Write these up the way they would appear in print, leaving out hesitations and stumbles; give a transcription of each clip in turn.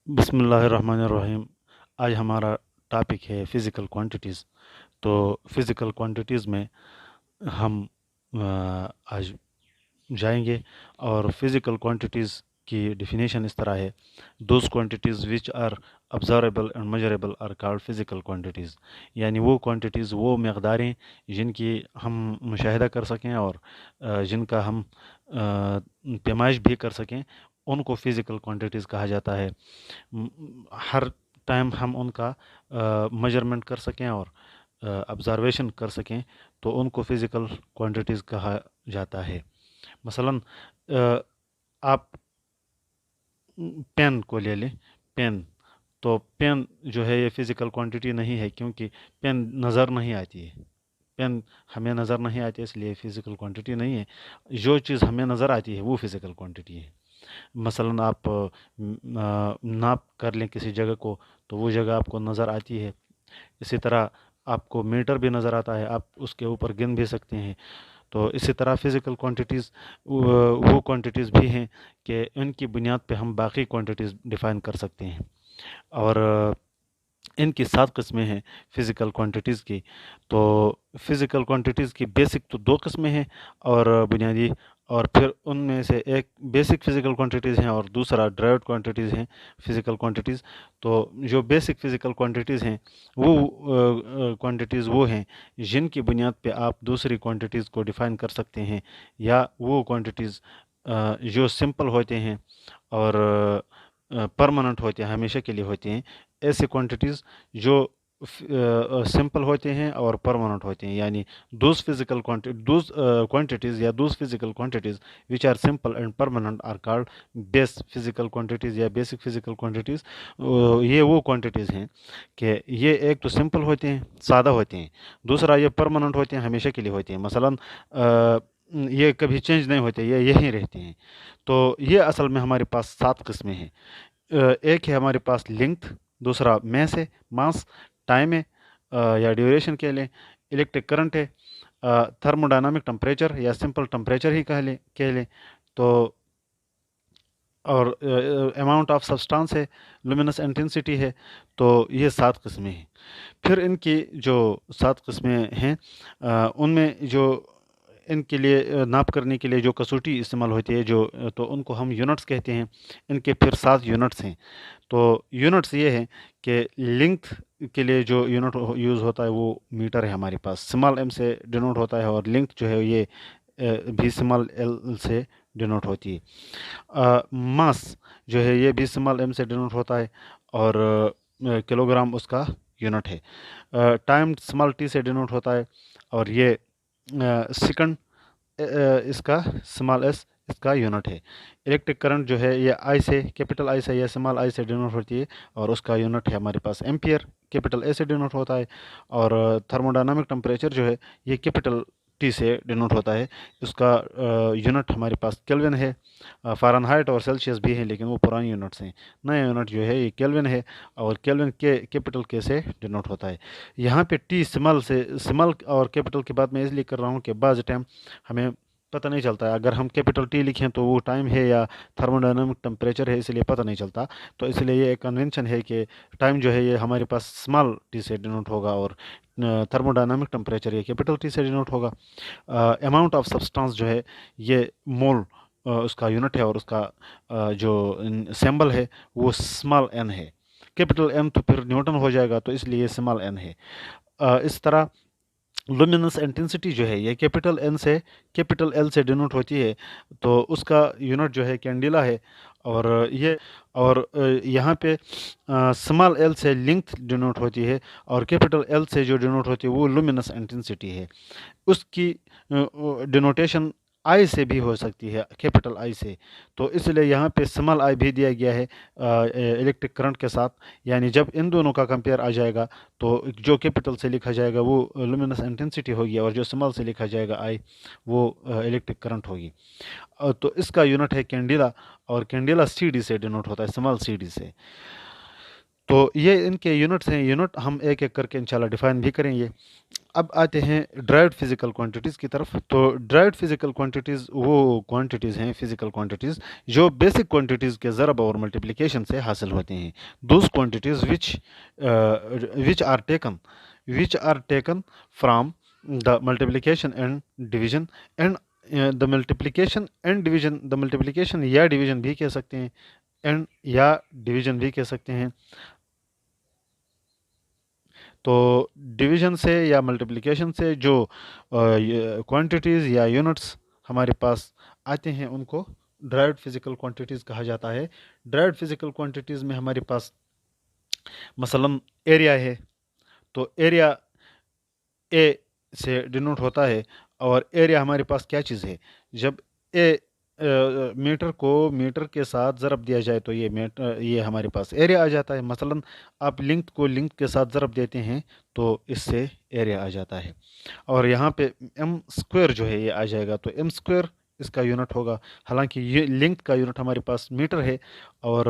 بسم اللہ الرحمن الرحیم۔ آج ہمارا ٹاپک ہے فزیکل کوانٹیٹیز۔ تو فزیکل کوانٹیٹیز میں ہم آج جائیں گے، اور فزیکل کوانٹیٹیز کی ڈیفینیشن اس طرح ہے: those quantities which are observable and measurable are called physical quantities, یعنی وہ کوانٹیٹیز، وہ مقداریں جن کی ہم مشاہدہ کر سکیں اور جن کا ہم پیمائش بھی کر سکیں، ان کو فزیکل کوانٹیٹیز کہا جاتا ہے۔ ہر ٹائم ہم ان کا میجرمنٹ کر سکیں اور آبزرویشن کر سکیں تو ان کو فزیکل کوانٹیٹیز کہا جاتا ہے۔ مثلاً آپ پین کو لے لیں، پین، تو پین جو ہے یہ فزیکل کوانٹیٹی نہیں ہے، کیونکہ پین نظر نہیں آتی ہے، پین ہمیں نظر نہیں آتی، اس لیے فزیکل کوانٹیٹی نہیں ہے۔ جو چیز ہمیں نظر آتی ہے وہ فزیکل کوانٹیٹی ہے۔ مثلاً آپ ناپ کر لیں کسی جگہ کو تو وہ جگہ آپ کو نظر آتی ہے۔ اسی طرح آپ کو میٹر بھی نظر آتا ہے، آپ اس کے اوپر گن بھی سکتے ہیں۔ تو اسی طرح فزیکل کوانٹیٹیز وہ کوانٹیٹیز بھی ہیں کہ ان کی بنیاد پہ ہم باقی کوانٹیٹیز ڈیفائن کر سکتے ہیں، اور ان کی 7 قسمیں ہیں فزیکل کوانٹیٹیز کی۔ تو فزیکل کوانٹیٹیز کی بیسک تو 2 قسمیں ہیں اور بنیادی، اور پھر ان میں سے ایک بیسک فزیکل کوانٹیٹیز ہیں اور دوسرا ڈرائیوڈ کوانٹیٹیز ہیں فزیکل کوانٹیٹیز۔ تو جو بیسک فزیکل کوانٹیٹیز ہیں وہ کوانٹیٹیز وہ ہیں جن کی بنیاد پہ آپ دوسری کوانٹیٹیز کو ڈیفائن کر سکتے ہیں، یا وہ کوانٹیٹیز جو سمپل ہوتے ہیں اور پرماننٹ ہوتے ہیں، ہمیشہ کے لیے ہوتے ہیں۔ ایسے کوانٹیٹیز جو سمپل ہوتے ہیں اور پرماننٹ ہوتے ہیں، یعنی دوز کوانٹیٹیز یا those physical quantities which are simple and permanent are called base physical quantities یا بیسک فزیکل کوانٹیٹیز۔ یہ وہ کوانٹیٹیز ہیں کہ یہ ایک تو سمپل ہوتے ہیں، سادہ ہوتے ہیں، دوسرا یہ پرماننٹ ہوتے ہیں، ہمیشہ کے لیے ہوتے ہیں۔ مثلاً یہ کبھی چینج نہیں ہوتے، یہ یہیں رہتے ہیں۔ تو یہ اصل میں ہمارے پاس 7 قسمیں ہیں۔ ایک ہے ہمارے پاس لینتھ، دوسرا میس ہے، ماس، ٹائم ہے یا ڈیوریشن کہہ لیں، الیکٹرک کرنٹ ہے، تھرمو ڈائنامک ٹمپریچر یا سمپل ٹمپریچر ہی کہہ لیں، تو اور اماؤنٹ آف سبسٹانس ہے، لومینس انٹینسٹی ہے۔ تو یہ 7 قسمیں ہیں۔ پھر ان کی جو 7 قسمیں ہیں ان میں جو ان کے لیے ناپ کرنے کے لیے جو کسوٹی استعمال ہوتی ہے، تو ان کو ہم یونٹس کہتے ہیں۔ ان کے پھر 7 یونٹس ہیں۔ تو یونٹس یہ ہیں کہ لینتھ کے لیے جو یونٹ یوز ہوتا ہے وہ میٹر ہے ہمارے پاس، اسمال ایم سے ڈینوٹ ہوتا ہے، اور لینتھ جو ہے یہ بھی اسمال ایل سے ڈینوٹ ہوتی ہے۔ ماس جو ہے یہ بھی اسمال ایم سے ڈینوٹ ہوتا ہے، اور کلو گرام اس کا یونٹ ہے۔ ٹائم اسمال ٹی سے ڈینوٹ ہوتا ہے، اور یہ سیکنڈ اس کا اسمال ایس اس کا یونٹ ہے۔ الیکٹرک کرنٹ جو ہے یہ آئی سے، کیپٹل آئی سے یا اسمال آئی سے ڈینوٹ ہوتی ہے، اور اس کا یونٹ ہے ہمارے پاس ایمپیئر، کیپٹل اے سے ڈینوٹ ہوتا ہے۔ اور تھرمو ڈائنامک ٹمپریچر جو ہے یہ کیپٹل ٹی سے ڈینوٹ ہوتا ہے، اس کا یونٹ ہمارے پاس کیلوین ہے۔ فارن ہائٹ اور سیلسیس بھی ہیں، لیکن وہ پرانی یونٹس ہیں۔ نیا یونٹ جو ہے یہ کیلوین ہے، اور کیلوین کے کیپٹل کے سے ڈینوٹ ہوتا ہے۔ یہاں پہ ٹی سمال اور کیپٹل کی بات میں اس لیے کر رہا ہوں کہ بعض ٹائم ہمیں پتہ نہیں چلتا ہے، اگر ہم کیپٹل ٹی لکھیں تو وہ ٹائم ہے یا تھرمو ڈائنامک ٹمپریچر ہے، اس لیے پتہ نہیں چلتا۔ تو اس لیے یہ ایک کنونشن ہے کہ ٹائم جو ہے یہ ہمارے پاس اسمال ٹی سے ڈینوٹ ہوگا، اور تھرمو ڈائنامک ٹمپریچر یہ کیپٹل ٹی سے ڈینوٹ ہوگا۔ اماؤنٹ آف سبسٹانس جو ہے یہ مول اس کا یونٹ ہے، اور اس کا جو سمبل ہے وہ اسمال این ہے۔ کیپٹل این تو پھر نیوٹن ہو جائے گا، تو اس لیے اسمال این ہے۔ اس طرح لومینس انٹینسٹی جو ہے یہ کیپٹل این سے کیپٹل ایل سے ڈینوٹ ہوتی ہے، تو اس کا یونٹ جو ہے کینڈیلا ہے، اور یہاں پہ اسمال ایل سے لینتھ ڈینوٹ ہوتی ہے، اور کیپٹل ایل سے جو ڈینوٹ ہوتی ہے وہ لومینس انٹینسٹی ہے۔ اس کی ڈینوٹیشن آئی سے بھی ہو سکتی ہے، کیپٹل آئی سے، تو اس لیے یہاں پہ اسمال آئی بھی دیا گیا ہے الیکٹرک کرنٹ کے ساتھ، یعنی جب ان دونوں کا کمپیئر آ جائے گا تو جو کیپٹل سے لکھا جائے گا وہ لومینس انٹینسٹی ہوگی، اور جو اسمال سے لکھا جائے گا آئی وہ الیکٹرک کرنٹ ہوگی۔ تو اس کا یونٹ ہے کینڈیلا، اور کینڈیلا سی ڈی سے ڈینوٹ ہوتا ہے، اسمال سی ڈی سے۔ تو یہ ان کے یونٹس ہیں، یونٹ ہم ایک ایک کر کے انشاءاللہ ڈیفائن بھی کریں گے۔ اب آتے ہیں ڈرائیوڈ فزیکل کوانٹیٹیز کی طرف. تو ڈرائیوڈ فزیکل کوانٹیٹیز وہ کوانٹیٹیز ہیں فزیکل کوانٹیٹیز جو بیسک کوانٹیٹیز کے ضرب اور ملٹیپلیکیشن سے حاصل ہوتے ہیں. Those quantities which are taken from the multiplication and division and the multiplication یا ڈویژن بھی کہہ سکتے ہیں اینڈ یا ڈویژن بھی کہہ سکتے ہیں. تو ڈویژن سے یا ملٹیپلیکیشن سے جو کوانٹیٹیز یا یونٹس ہمارے پاس آتے ہیں ان کو ڈرائیوڈ فزیکل کوانٹیٹیز کہا جاتا ہے. ڈرائیوڈ فزیکل کوانٹیٹیز میں ہمارے پاس مثلاً ایریا ہے. تو ایریا اے سے ڈینوٹ ہوتا ہے اور ایریا ہمارے پاس کیا چیز ہے؟ جب اے میٹر کو میٹر کے ساتھ ضرب دیا جائے تو یہ ہمارے پاس ایریا آ جاتا ہے. مثلاً آپ لنک کو لنک کے ساتھ ضرب دیتے ہیں تو اس سے ایریا آ جاتا ہے. اور یہاں پہ ایم اسکوائر جو ہے یہ آ جائے گا تو ایم اسکوائر اس کا یونٹ ہوگا. حالانکہ یہ لنک کا یونٹ ہمارے پاس میٹر ہے اور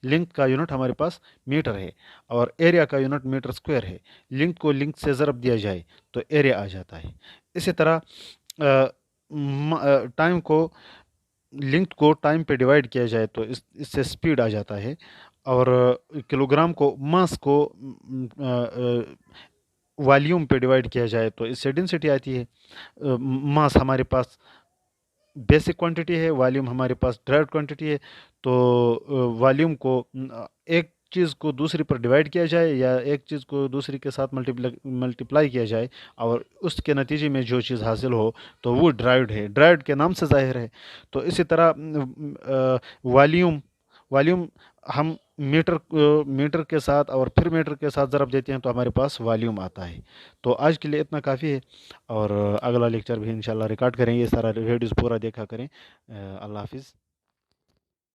لنک کا یونٹ ہمارے پاس میٹر ہے اور ایریا کا یونٹ میٹر اسکوائر ہے. لنک کو لنک سے ضرب دیا جائے تو ایریا آ جاتا ہے. اسی طرح ٹائم کو لنک کو ٹائم پہ ڈیوائڈ کیا جائے تو اس سے سپیڈ آ جاتا ہے. اور کلو گرام کو ماس کو والیوم پہ ڈیوائڈ کیا جائے تو اس سے ڈینسٹی آتی ہے. ماس ہمارے پاس بیسک کوانٹیٹی ہے، والیوم ہمارے پاس ڈرائیوڈ کوانٹیٹی ہے. تو والیوم کو ایک چیز کو دوسری پر ڈیوائڈ کیا جائے یا ایک چیز کو دوسری کے ساتھ ملٹیپلائی کیا جائے اور اس کے نتیجے میں جو چیز حاصل ہو تو وہ ڈرائیوڈ ہے، ڈرائیوڈ کے نام سے ظاہر ہے. تو اسی طرح والیوم ہم میٹر کے ساتھ اور پھر میٹر کے ساتھ ضرب دیتے ہیں تو ہمارے پاس والیوم آتا ہے. تو آج کے لیے اتنا کافی ہے اور اگلا لیکچر بھی انشاءاللہ ریکارڈ کریں. یہ سارا ویڈیوز پورا دیکھا کریں. اللہ حافظ.